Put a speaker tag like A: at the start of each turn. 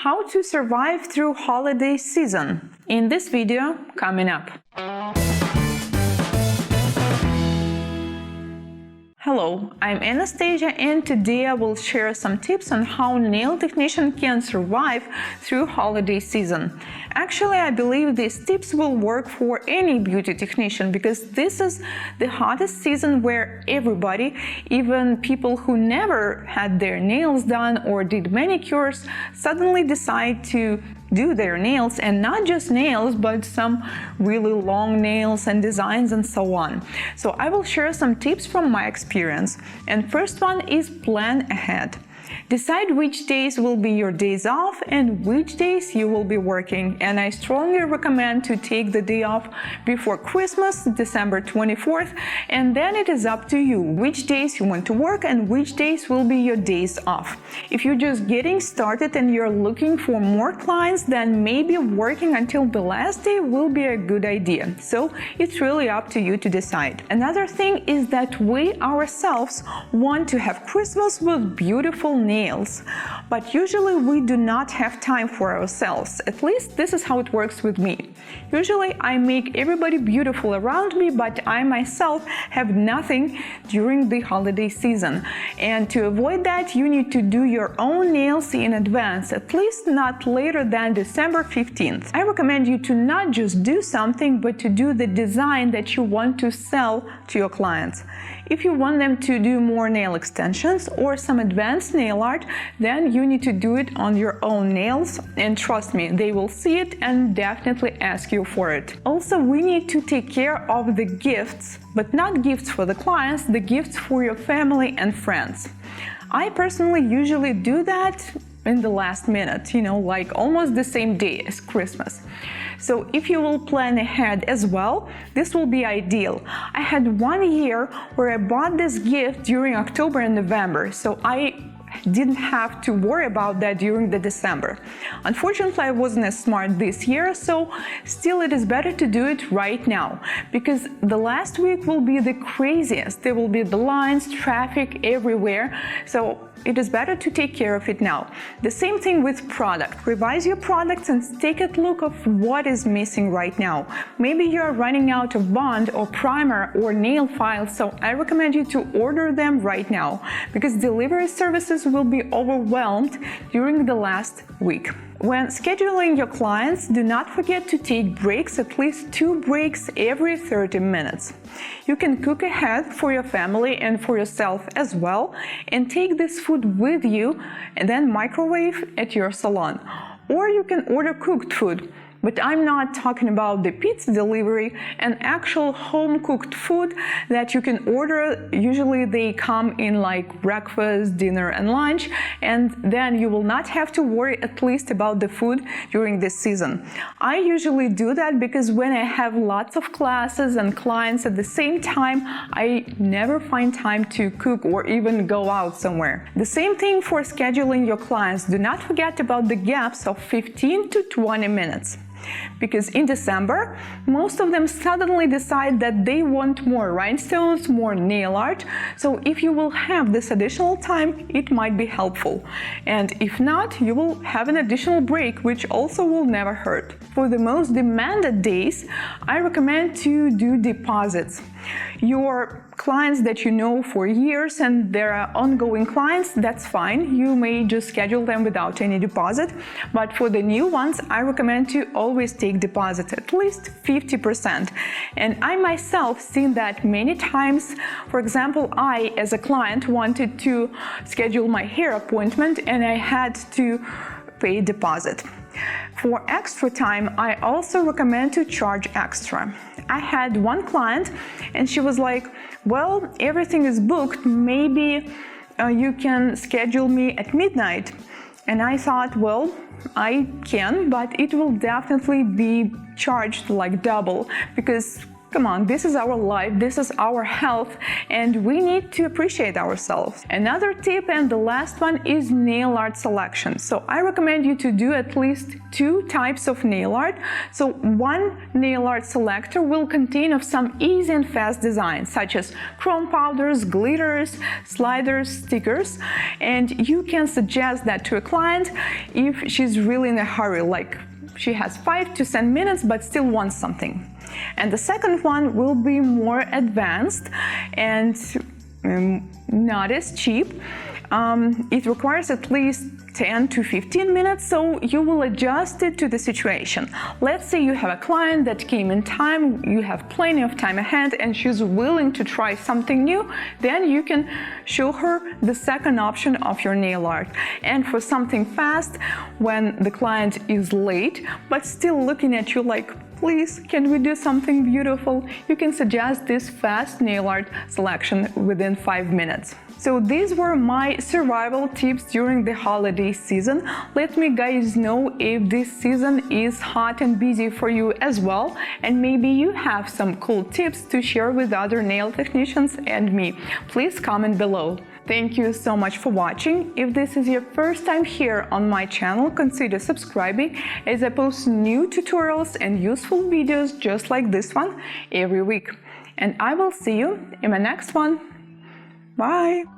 A: How to survive through holiday season. In this video coming up. Hello, I'm Anastasia, and today I will share some tips on how nail technician can survive through holiday season. Actually, I believe these tips will work for any beauty technician because this is the hottest season where everybody, even people who never had their nails done or did manicures, suddenly decide to do their nails, and not just nails but some really long nails and designs and so on. So I will share some tips from my experience, and first one is plan ahead. Decide which days will be your days off and which days you will be working, and I strongly recommend to take the day off before Christmas, December 24th, and then it is up to you which days you want to work and which days will be your days off. If you're just getting started and you're looking for more clients, then maybe working until the last day will be a good idea. So it's really up to you to decide. Another thing is that we ourselves want to have Christmas with beautiful nails, but usually we do not have time for ourselves. At least this is how it works with me. Usually I make everybody beautiful around me, but I myself have nothing during the holiday season. And to avoid that, you need to do your own nails in advance, at least not later than December 15th. I recommend you to not just do something, but to do the design that you want to sell to your clients. If you want them to do more nail extensions or some advanced nail art, then you need to do it on your own nails, and trust me, they will see it and definitely ask you for it. Also, we need to take care of the gifts, but not gifts for the clients, the gifts for your family and friends. I personally usually do that in the last minute, like almost the same day as Christmas. So if you will plan ahead as well, this will be ideal. I had one year where I bought this gift during October and November, so I didn't have to worry about that during the December. Unfortunately, I wasn't as smart this year, so still it is better to do it right now, because the last week will be the craziest. There will be the lines, traffic everywhere, so it is better to take care of it now. The same thing with product. Revise your products and take a look of what is missing right now. Maybe you are running out of bond or primer or nail files, so I recommend you to order them right now, because delivery services will be overwhelmed during the last week. When scheduling your clients, do not forget to take breaks, at least 2 breaks every 30 minutes. You can cook ahead for your family and for yourself as well, and take this food with you and then microwave at your salon. Or you can order cooked food. But I'm not talking about the pizza delivery, an actual home-cooked food that you can order. Usually they come in like breakfast, dinner and lunch, and then you will not have to worry at least about the food during this season. I usually do that because when I have lots of classes and clients at the same time, I never find time to cook or even go out somewhere. The same thing for scheduling your clients. Do not forget about the gaps of 15 to 20 minutes. Because in December, most of them suddenly decide that they want more rhinestones, more nail art. So if you will have this additional time, it might be helpful. And if not, you will have an additional break, which also will never hurt. For the most demanded days, I recommend to do deposits. Your clients that you know for years and there are ongoing clients, that's fine. You may just schedule them without any deposit. But for the new ones, I recommend to always take deposit, at least 50%. And I myself seen that many times. For example, I as a client wanted to schedule my hair appointment and I had to pay deposit. For extra time, I also recommend to charge extra. I had one client and she was like, well, everything is booked, maybe you can schedule me at midnight. And I thought, well, I can, but it will definitely be charged like double, because Come on, this is our life, this is our health, and we need to appreciate ourselves. Another tip, and the last one, is nail art selection. So I recommend you to do at least 2 types of nail art. So one nail art selector will contain of some easy and fast designs, such as chrome powders, glitters, sliders, stickers, and you can suggest that to a client if she's really in a hurry, like she has 5 to 10 minutes but still wants something. And the second one will be more advanced and not as cheap. It requires at least 10 to 15 minutes, so you will adjust it to the situation. Let's say you have a client that came in time, you have plenty of time ahead, and she's willing to try something new, then you can show her the second option of your nail art. And for something fast, when the client is late but still looking at you like, please, can we do something beautiful? You can suggest this fast nail art selection within 5 minutes. So these were my survival tips during the holiday season. Let me guys know if this season is hot and busy for you as well, and maybe you have some cool tips to share with other nail technicians and me. Please comment below. Thank you so much for watching. If this is your first time here on my channel, consider subscribing, as I post new tutorials and useful videos just like this one every week. And I will see you in my next one. Bye!